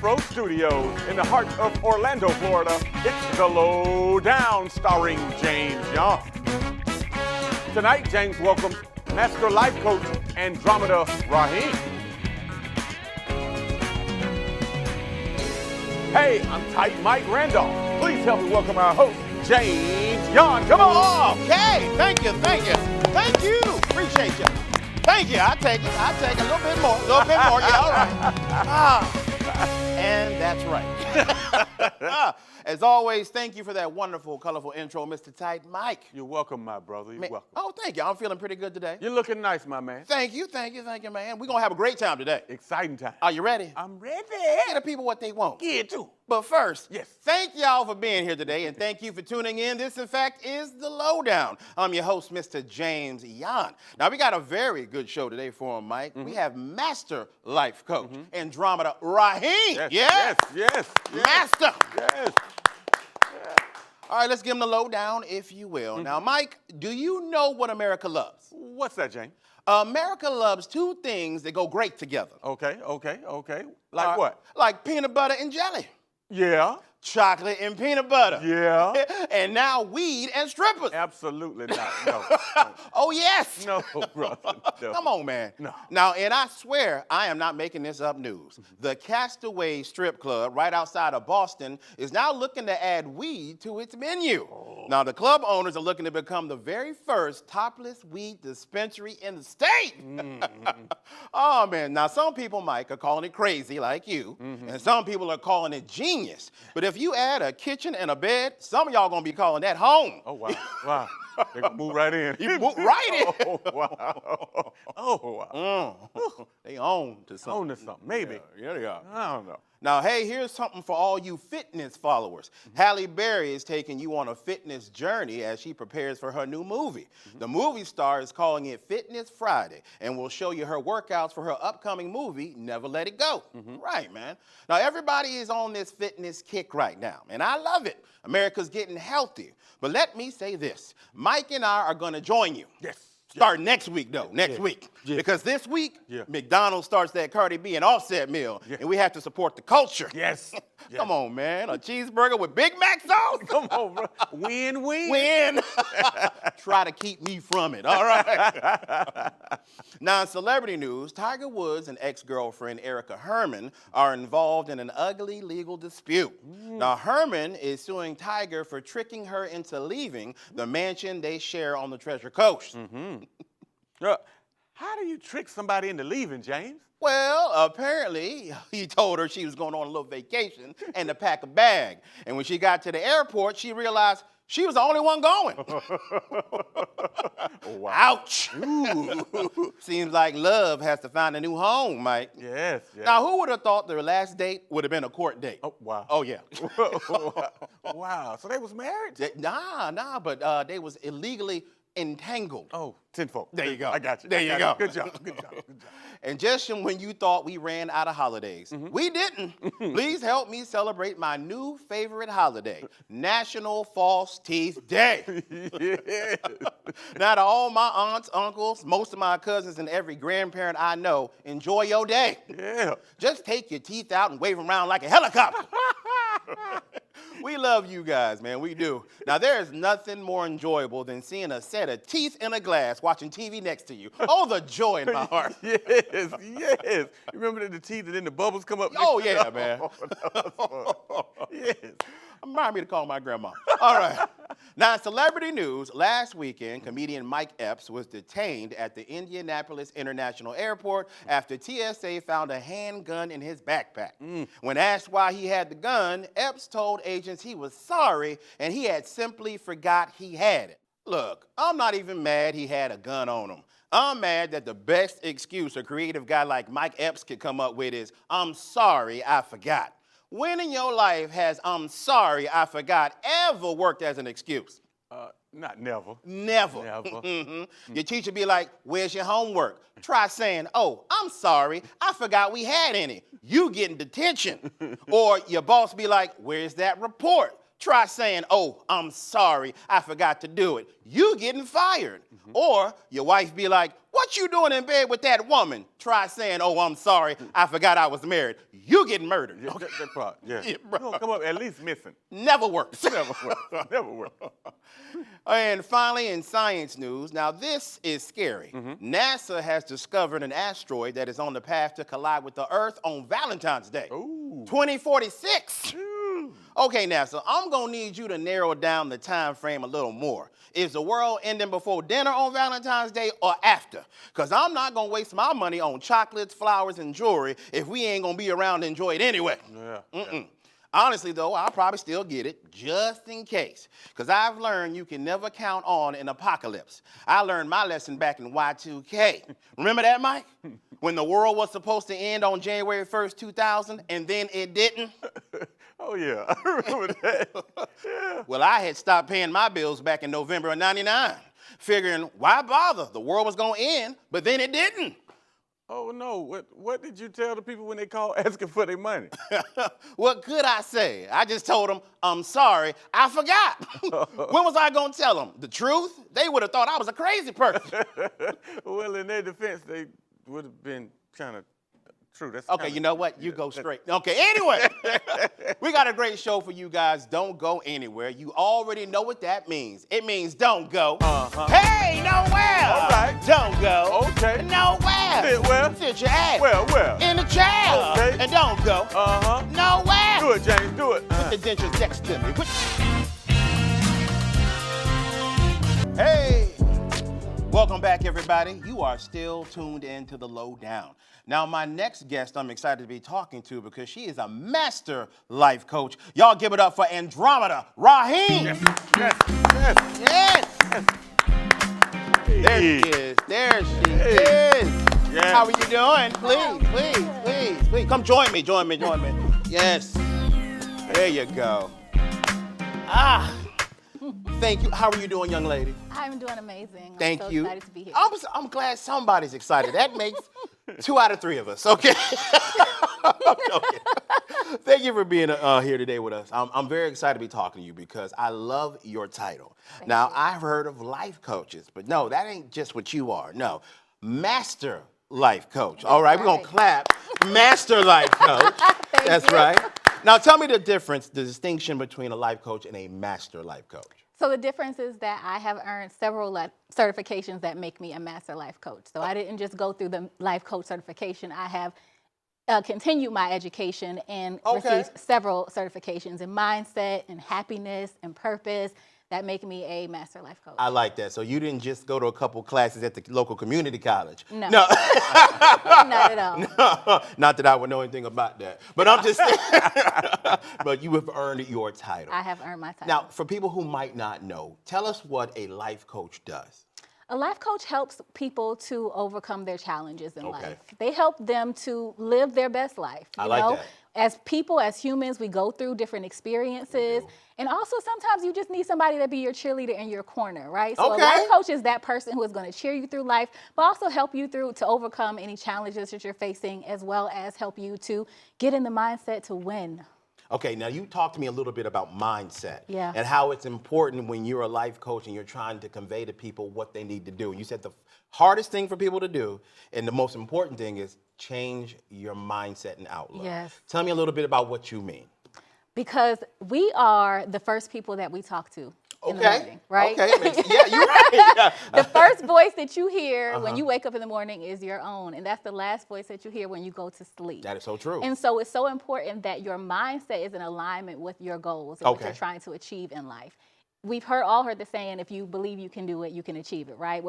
Afro Studios in the heart of Orlando, Florida. It's The Lowdown starring James Young. Tonight, James welcomes Master Life Coach Andromeda Raheem. Hey, I'm Tight Mike Randolph. Please help me welcome our host, James Young. Come on! Okay, thank you. Appreciate you. Thank you. I take a little bit more. Yeah, all right. And that's right. As always, thank you for that wonderful, colorful intro, Mr. Tight Mike. You're welcome, my brother. You're welcome. Oh, thank you. I'm feeling pretty good today. You're looking nice, my man. Thank you, man. We're going to have a great time today. Exciting time. Are you ready? I'm ready. Give the people what they want. Yeah, too. But first, yes, thank y'all for being here today, and thank you for tuning in. This, in fact, is The Lowdown. I'm your host, Mr. James Young. Now, we got a very good show today for him, Mike. We have Master Life Coach Andromeda Raheem. Yes. Master. Yes. All right, let's give him the lowdown, if you will. Now, Mike, do you know what America loves? What's that, James? America loves two things that go great together. Okay. Like what? Like peanut butter and jelly. Yeah. Chocolate and peanut butter. Yeah. And now weed and strippers. Absolutely not. No. Oh, yes. No, brother. No. Come on, man. No. Now, and I swear I am not making this up news. The Castaway Strip Club right outside of Boston is now looking to add weed to its menu. Oh. Now, the club owners are looking to become the very first topless weed dispensary in the state. Oh, man. Now, some people, Mike, are calling it crazy like you, and some people are calling it genius. But if you add a kitchen and a bed, some of y'all gonna be calling that home. Oh, wow. They gonna move right in. You move right in. Oh, wow. They own to something. Own to something, maybe. Yeah, they are. I don't know. Now, hey, here's something for all you fitness followers. Halle Berry is taking you on a fitness journey as she prepares for her new movie. The movie star is calling it Fitness Friday and will show you her workouts for her upcoming movie, Never Let It Go. Right, man. Now, everybody is on this fitness kick right now, and I love it. America's getting healthy. But let me say this. Mike and I are going to join you. Yes. Start next week, though. Next week. Yeah. Because this week, Yeah. McDonald's starts that Cardi B and Offset meal, and we have to support the culture. Yes. Come on, man. A cheeseburger with Big Mac sauce? Come on, bro. Win. Win. Try to keep me from it, all right? Now, in celebrity news, Tiger Woods and ex-girlfriend Erica Herman are involved in an ugly legal dispute. Now, Herman is suing Tiger for tricking her into leaving the mansion they share on the Treasure Coast. How do you trick somebody into leaving, James? Well, apparently, he told her she was going on a little vacation and to pack a bag. And when she got to the airport, she realized she was the only one going. Oh, wow. Ouch. Seems like love has to find a new home, Mike. Yes. Now, who would have thought their last date would have been a court date? Oh, wow. Oh, yeah. Wow. So they was married? Nah, but they was illegally entangled. Oh, tenfold. There you go. I got you. There you go. Good job. And just when you thought we ran out of holidays, we didn't. Please help me celebrate my new favorite holiday, National False Teeth Day. Now to all my aunts, uncles, most of my cousins, and every grandparent I know, enjoy your day. Yeah. Just take your teeth out and wave them around like a helicopter. We love you guys, man. We do. Now, there is nothing more enjoyable than seeing a set of teeth in a glass watching TV next to you. Oh, the joy in my heart. Yes. You remember the teeth and then the bubbles come up? Oh, yeah, man. Yes. Remind me to call my grandma. All right. Now, in celebrity news, last weekend, comedian Mike Epps was detained at the Indianapolis International Airport after TSA found a handgun in his backpack. When asked why he had the gun, Epps told agents he was sorry and he had simply forgot he had it. Look, I'm not even mad he had a gun on him. I'm mad that the best excuse a creative guy like Mike Epps could come up with is, I'm sorry, I forgot. When in your life has I'm sorry, I forgot ever worked as an excuse? Not never. Never. Your teacher be like, where's your homework? Try saying, oh, I'm sorry, I forgot we had any. You get in detention. Or your boss be like, where's that report? Try saying, oh, I'm sorry, I forgot to do it. You getting fired. Or your wife be like, what you doing in bed with that woman? Try saying, oh, I'm sorry, I forgot I was married. You getting murdered. Yeah, that part, yeah. Yeah, You bro. gonna come up at least missing. Never works. Never work. Never work. And finally, in science news, now this is scary. NASA has discovered an asteroid that is on the path to collide with the Earth on Valentine's Day, Ooh. 2046. Ooh. Okay, NASA, I'm gonna need you to narrow down the time frame a little more. Is the world ending before dinner on Valentine's Day or after? Because I'm not gonna waste my money on chocolates, flowers, and jewelry if we ain't gonna be around to enjoy it anyway. Yeah. Honestly, though, I'll probably still get it, just in case. Because I've learned you can never count on an apocalypse. I learned my lesson back in Y2K. Remember that, Mike? When the world was supposed to end on January 1st, 2000, and then it didn't? Oh, yeah. I remember that. Yeah. Well, I had stopped paying my bills back in November of 99, figuring, why bother? The world was going to end, but then it didn't. Oh, no. What did you tell the people when they called asking for their money? What could I say? I just told them, I'm sorry, I forgot. When was I going to tell them? The truth? They would have thought I was a crazy person. Well, in their defense, they would have been kind of true. That's Okay, you know what? You go straight. Okay, anyway, we got a great show for you guys. Don't go anywhere. You already know what that means. It means don't go. Hey, nowhere. All right. Don't go. Okay. Nowhere. Sit where? Sit your ass. Where? In the chair. Okay. And don't go. Nowhere. Do it, James. Do it. Put the dentures next to me. Hey. Welcome back, everybody. You are still tuned in to The Lowdown. Now, my next guest I'm excited to be talking to because she is a master life coach. Y'all give it up for Andromeda Raheem. Yes. There she is. There she is. Yes. How are you doing? Please. Come join me. Yes. There you go. Thank you. How are you doing, young lady? I'm doing amazing. Thank I'm so you. excited to be here. I'm glad somebody's excited. That makes 2 out of 3 of us. Okay. Okay. Thank you for being here today with us. I'm very excited to be talking to you because I love your title. Now, I've heard of life coaches, but no, that ain't just what you are. No, master life coach. All right, we're going to clap. Master life coach. That's right. Now, tell me the difference, the distinction between a life coach and a master life coach. So the difference is that I have earned several certifications that make me a master life coach. So I didn't just go through the life coach certification. I have continued my education and received several certifications in mindset and happiness and purpose that make me a master life coach. I like that. So you didn't just go to a couple classes at the local community college. No. No. Not at all. No. Not that I would know anything about that. But I'm just saying. But you have earned your title. I have earned my title. Now, for people who might not know, tell us what a life coach does. A life coach helps people to overcome their challenges in Okay. life. They help them to live their best life. I like that. As people, as humans, we go through different experiences. And also sometimes you just need somebody to be your cheerleader in your corner, right? So Okay. a life coach is that person who is going to cheer you through life, but also help you through to overcome any challenges that you're facing, as well as help you to get in the mindset to win. Okay, now you talked to me a little bit about mindset. Yeah. And how it's important when you're a life coach and you're trying to convey to people what they need to do. You said the hardest thing for people to do and the most important thing is change your mindset and outlook. Yes. Tell me a little bit about what you mean. Because we are the first people that we talk to in the morning, right? Okay. Yeah, you're right. Yeah. The first voice that you hear when you wake up in the morning is your own. And that's the last voice that you hear when you go to sleep. That is so true. And so it's so important that your mindset is in alignment with your goals and what you're trying to achieve in life. We've all heard the saying, if you believe you can do it, you can achieve it, right?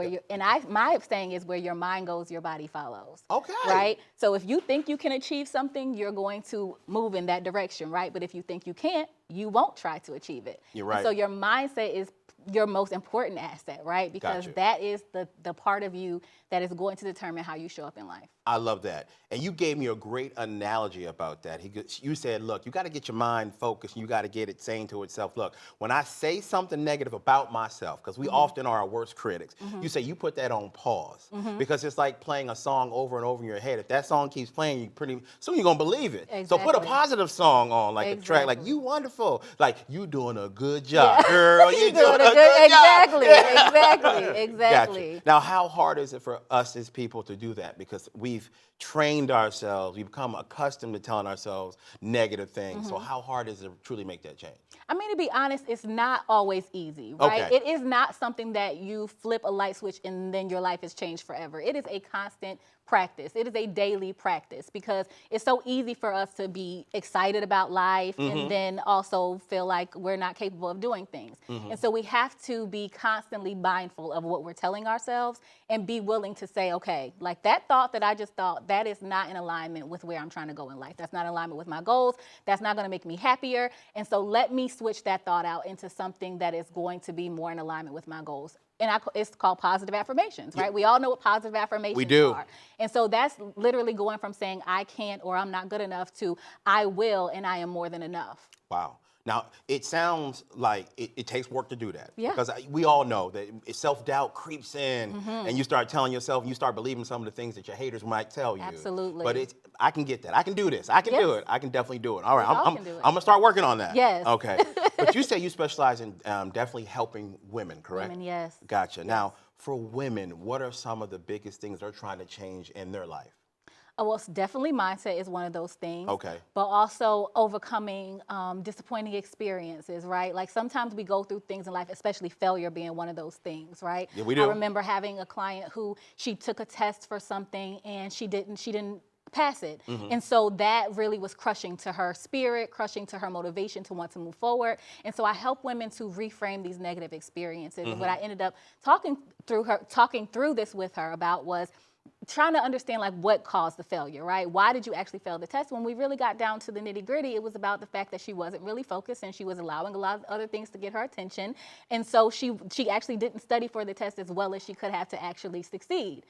My saying is where your mind goes, your body follows. Okay. Right? So if you think you can achieve something, you're going to move in that direction, right? But if you think you can't, you won't try to achieve it. You're right. And so your mindset is your most important asset, right? Because Gotcha. that is the part of you that is going to determine how you show up in life. I love that. And you gave me a great analogy about that. You said, look, you got to get your mind focused. And you got to get it saying to itself, look, when I say something negative about myself, because we often are our worst critics, you say you put that on pause. Because it's like playing a song over and over in your head. If that song keeps playing, you pretty soon you're going to believe it. Exactly. So put a positive song on, like a track, like you wonderful, like you doing a good job, girl. You doing a good job. Exactly. Gotcha. Now, how hard is it for us as people to do that? Because we've trained ourselves, we've become accustomed to telling ourselves negative things. So how hard is it to truly make that change? I mean, to be honest, it's not always easy, right? Okay. It is not something that you flip a light switch and then your life is changed forever. It is a constant practice. It is a daily practice because it's so easy for us to be excited about life and then also feel like we're not capable of doing things. And so we have to be constantly mindful of what we're telling ourselves and be willing to say, okay, like that thought that I just thought, that is not in alignment with where I'm trying to go in life. That's not in alignment with my goals. That's not going to make me happier. And so let me switch that thought out into something that is going to be more in alignment with my goals. And it's called positive affirmations, right? We all know what positive affirmations are. And so that's literally going from saying I can't or I'm not good enough to I will and I am more than enough. Wow. Now, it sounds like it takes work to do that. Yeah. Because we all know that self-doubt creeps in and you start telling yourself, you start believing some of the things that your haters might tell you. Absolutely. But I can get that. I can do this. I can do it. I can definitely do it. All right. I'm can do it. going to start working on that. Yes. Okay. But you say you specialize in definitely helping women, correct? Women, yes. Gotcha. Now, for women, what are some of the biggest things they're trying to change in their life? Well, it's definitely mindset is one of those things. Okay. But also overcoming disappointing experiences, right? Like sometimes we go through things in life, especially failure being one of those things, right? Yeah, we do. I remember having a client who she took a test for something and she didn't pass it. And so that really was crushing to her spirit, crushing to her motivation to want to move forward. And so I help women to reframe these negative experiences. And what I ended up talking through this with her about was trying to understand like what caused the failure, right? Why did you actually fail the test? When we really got down to the nitty gritty, it was about the fact that she wasn't really focused and she was allowing a lot of other things to get her attention. And so she actually didn't study for the test as well as she could have to actually succeed.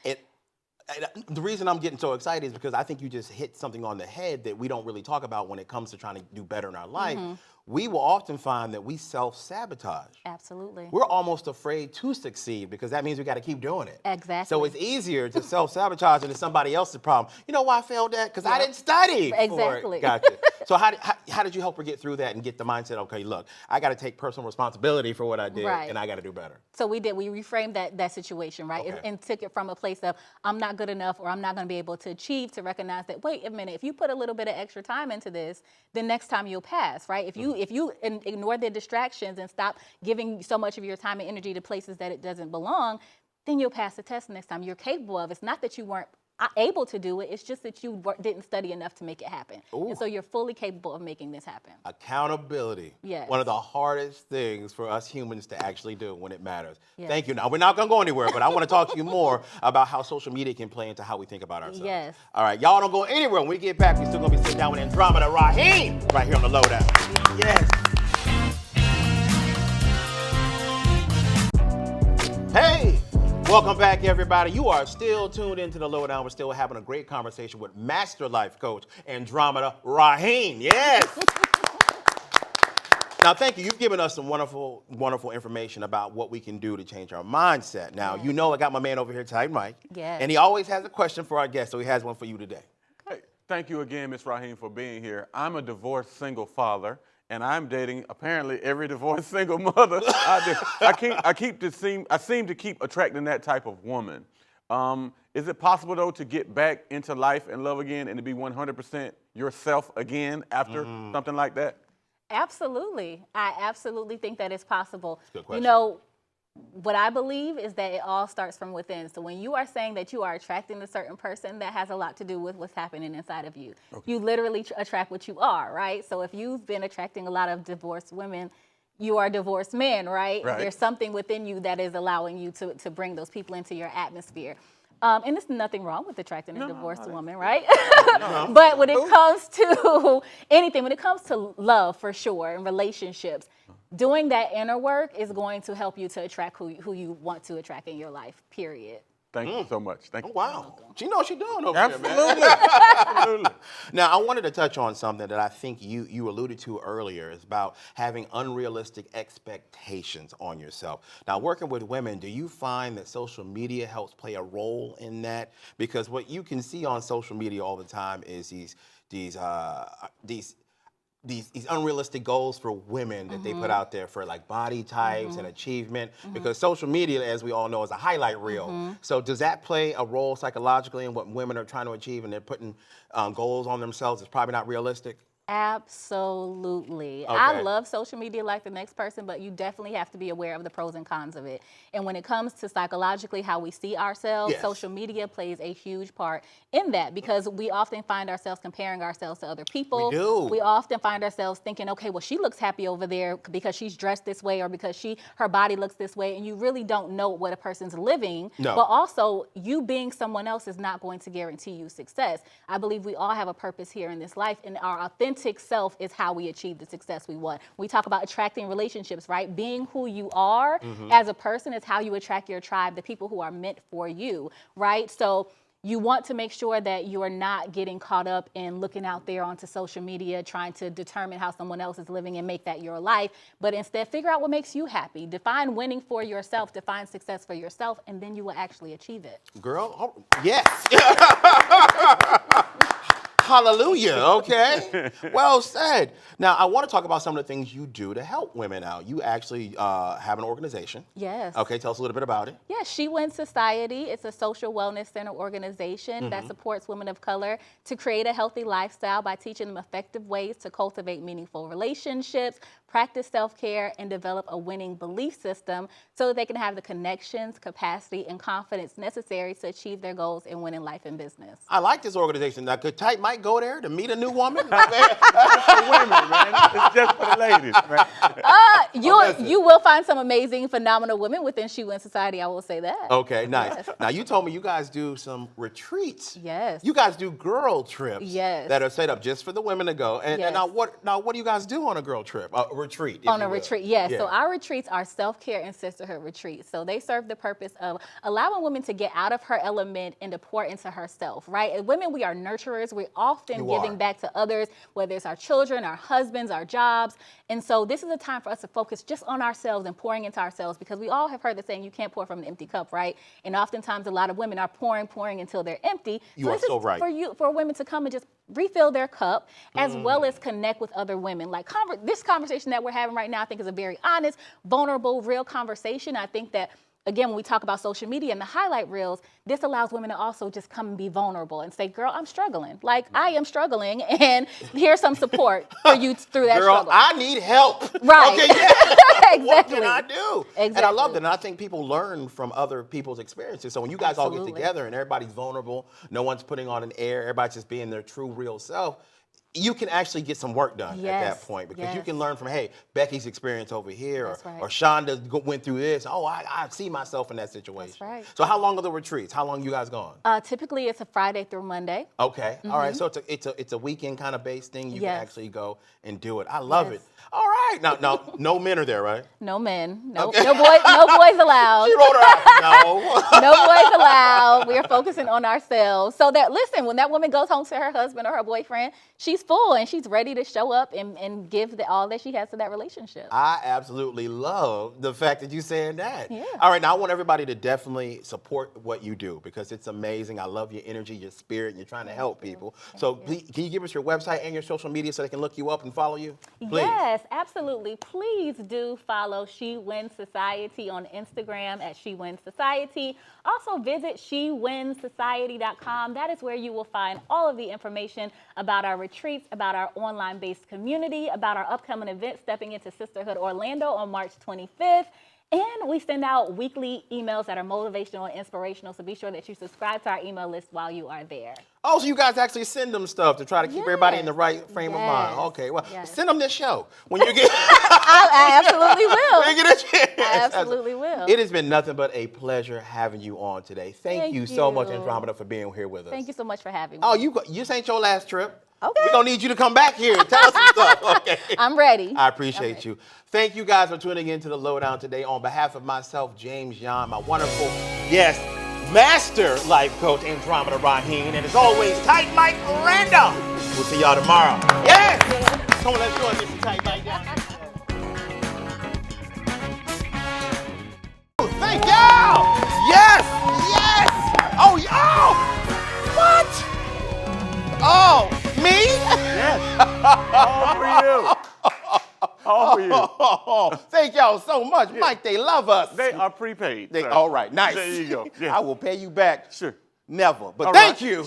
The reason I'm getting so excited is because I think you just hit something on the head that we don't really talk about when it comes to trying to do better in our life. We will often find that we self-sabotage. Absolutely. We're almost afraid to succeed because that means we got to keep doing it. Exactly. So it's easier to self-sabotage and it's somebody else's problem. You know why I failed that? Because I didn't study Exactly. for it. Gotcha. So how did you help her get through that and get the mindset, okay, look, I got to take personal responsibility for what I did and I got to do better. So we reframed that situation, right? Okay. And took it from a place of I'm not good enough or I'm not going to be able to achieve to recognize that, wait a minute, if you put a little bit of extra time into this, then next time you'll pass, right? If you ignore the distractions and stop giving so much of your time and energy to places that it doesn't belong, then you'll pass the test next time. You're capable of it. It's not that you weren't able to do it. It's just that you didn't study enough to make it happen. Ooh. And so you're fully capable of making this happen. Accountability. Yes. One of the hardest things for us humans to actually do when it matters. Yes. Thank you. Now, we're not going to go anywhere, but I want to talk to you more about how social media can play into how we think about ourselves. Yes. All right. Y'all don't go anywhere. When we get back, we're still going to be sitting down with Andromeda Raheem right here on the Lowdown. Yes. Hey. Welcome back, everybody. You are still tuned into the Lowdown. We're still having a great conversation with Master Life Coach Andromeda Raheem. Yes. Now, thank you. You've given us some wonderful, wonderful information about what we can do to change our mindset. Now, you know I got my man over here tonight, Mike. Yes. And he always has a question for our guest, so he has one for you today. Hey, thank you again, Ms. Raheem, for being here. I'm a divorced single father, and I'm dating apparently every divorced single mother out there. I seem to keep attracting that type of woman. Is it possible though to get back into life and love again and to be 100% yourself again after something like that? Absolutely. I absolutely think that it's possible. Good question. You know, what I believe is that it all starts from within. So when you are saying that you are attracting a certain person, that has a lot to do with what's happening inside of you. Okay. You literally attract what you are, right? So if you've been attracting a lot of divorced women, you are a divorced man, right? There's something within you that is allowing you to bring those people into your atmosphere. And there's nothing wrong with attracting a divorced woman, right? But when it comes to anything, when it comes to love, for sure, and relationships, doing that inner work is going to help you to attract who you want to attract in your life, period. Thank you so much. Thank you. Wow. She knows what she's doing over Absolutely. there, man. Absolutely. Now, I wanted to touch on something that I think you alluded to earlier. Is about having unrealistic expectations on yourself. Now, working with women, do you find that social media helps play a role in that? Because what you can see on social media all the time is these unrealistic goals for women that they put out there for like body types and achievement, because social media, as we all know, is a highlight reel. So does that play a role psychologically in what women are trying to achieve, and they're putting goals on themselves that's probably not realistic? Absolutely. Okay. I love social media like the next person, but you definitely have to be aware of the pros and cons of it. And when it comes to psychologically how we see ourselves, Yes. social media plays a huge part in that, because we often find ourselves comparing ourselves to other people. We do. We often find ourselves thinking, okay, well, she looks happy over there because she's dressed this way, or because her body looks this way, and you really don't know what a person's living. No. But also, you being someone else is not going to guarantee you success. I believe we all have a purpose here in this life, and our authentic self is how we achieve the success we want. We talk about attracting relationships, right? Being who you are as a person is how you attract your tribe, the people who are meant for you, right? So you want to make sure that you are not getting caught up in looking out there onto social media, trying to determine how someone else is living and make that your life, but instead figure out what makes you happy. Define winning for yourself, define success for yourself, and then you will actually achieve it. Girl, yes. Hallelujah, okay? Well said. Now, I want to talk about some of the things you do to help women out. You actually have an organization. Yes. Okay, tell us a little bit about it. Yeah, She Wins Society. It's a social wellness center organization that supports women of color to create a healthy lifestyle by teaching them effective ways to cultivate meaningful relationships, practice self-care, and develop a winning belief system so that they can have the connections, capacity, and confidence necessary to achieve their goals and win in life and business. I like this organization. Now, could Type might go there to meet a new woman? For women, man. It's just for the ladies, man. You will find some amazing, phenomenal women within She Wins Society, I will say that. Okay, nice. Yes. Now, you told me you guys do some retreats. Yes. You guys do girl trips. Yes. That are set up just for the women to go. And Yes. now what do you guys do on a girl trip? A retreat, if On you a will. retreat, yes. So our retreats are self-care and sisterhood retreats. So they serve the purpose of allowing women to get out of her element and to pour into herself, right? And women, we are nurturers. We're often giving back to others, whether it's our children, our husbands, our jobs. And so this is a time for us to focus just on ourselves and pouring into ourselves, because we all have heard the saying, you can't pour from an empty cup, right? And oftentimes a lot of women are pouring until they're empty. You are so right. For women to come and just refill their cup, as well as connect with other women. Like this conversation that we're having right now, I think is a very honest, vulnerable, real conversation. I think that, again, when we talk about social media and the highlight reels, this allows women to also just come and be vulnerable and say, girl, I'm struggling. Like, I am struggling, and here's some support for you through that Girl, struggle. I need help. Right. Okay, yeah. Exactly. What can I do? Exactly. And I love that. And I think people learn from other people's experiences. So when you guys all get Absolutely. together and everybody's vulnerable, no one's putting on an air, everybody's just being their true, real self, you can actually get some work done at that point, because you can learn from, hey, Becky's experience over here, That's right. or Shonda went through this. Oh, I see myself in that situation. That's right. So how long are the retreats? How long you guys gone? Typically, it's a Friday through Monday. Okay. All right. So it's a weekend kind of based thing. You can Yes. actually go and do it. I love Yes. it. All right. Now, no men are there, right? No men. No, Okay. no boys allowed. She rolled her eyes. No. No boys allowed. We are focusing on ourselves. So that, listen, when that woman goes home to her husband or her boyfriend, she's full and she's ready to show up and give all that she has to that relationship. I absolutely love the fact that you're saying that. Yeah. All right. Now, I want everybody to definitely support what you do, because it's amazing. I love your energy, your spirit, and you're trying to help people. So please, can you give us your website and your social media so they can look you up and follow you? Please. Yes, absolutely. Please do follow She Wins Society on Instagram at She Wins Society. Also visit SheWinsSociety.com. That is where you will find all of the information about our retreats, about our online-based community, about our upcoming event, Stepping into Sisterhood Orlando on March 25th. And we send out weekly emails that are motivational and inspirational, so be sure that you subscribe to our email list while you are there. Oh, so you guys actually send them stuff to try to keep everybody in the right frame of mind. Yes. Okay, well, Yes. send them this show when you get. I absolutely will. when you get a chance. I absolutely will. It has been nothing but a pleasure having you on today. Thank Thank you so much, you. Andromeda, for being here with us. Thank you so much for having me. Oh, this ain't your last trip. Okay. We're going to need you to come back here and tell us some stuff. Okay. I'm ready. I appreciate you. Thank you guys for tuning in to the Lowdown today. On behalf of myself, James Young, my wonderful guest, Master Life Coach Andromeda Raheem, and as always, Tight Mike Random. We'll see y'all tomorrow. Yes! Come on, let's go and get some Tight Mike down. Oh, thank y'all! Yes! Yes! Oh, y'all! What? Oh, me? Yes. All for you. All for you. Oh, thank y'all so much. Mike, they love us. They are prepaid. Sir. All right, nice. There you go. Yeah. I will pay you back. Sure. Never. But All thank right. you. Sure.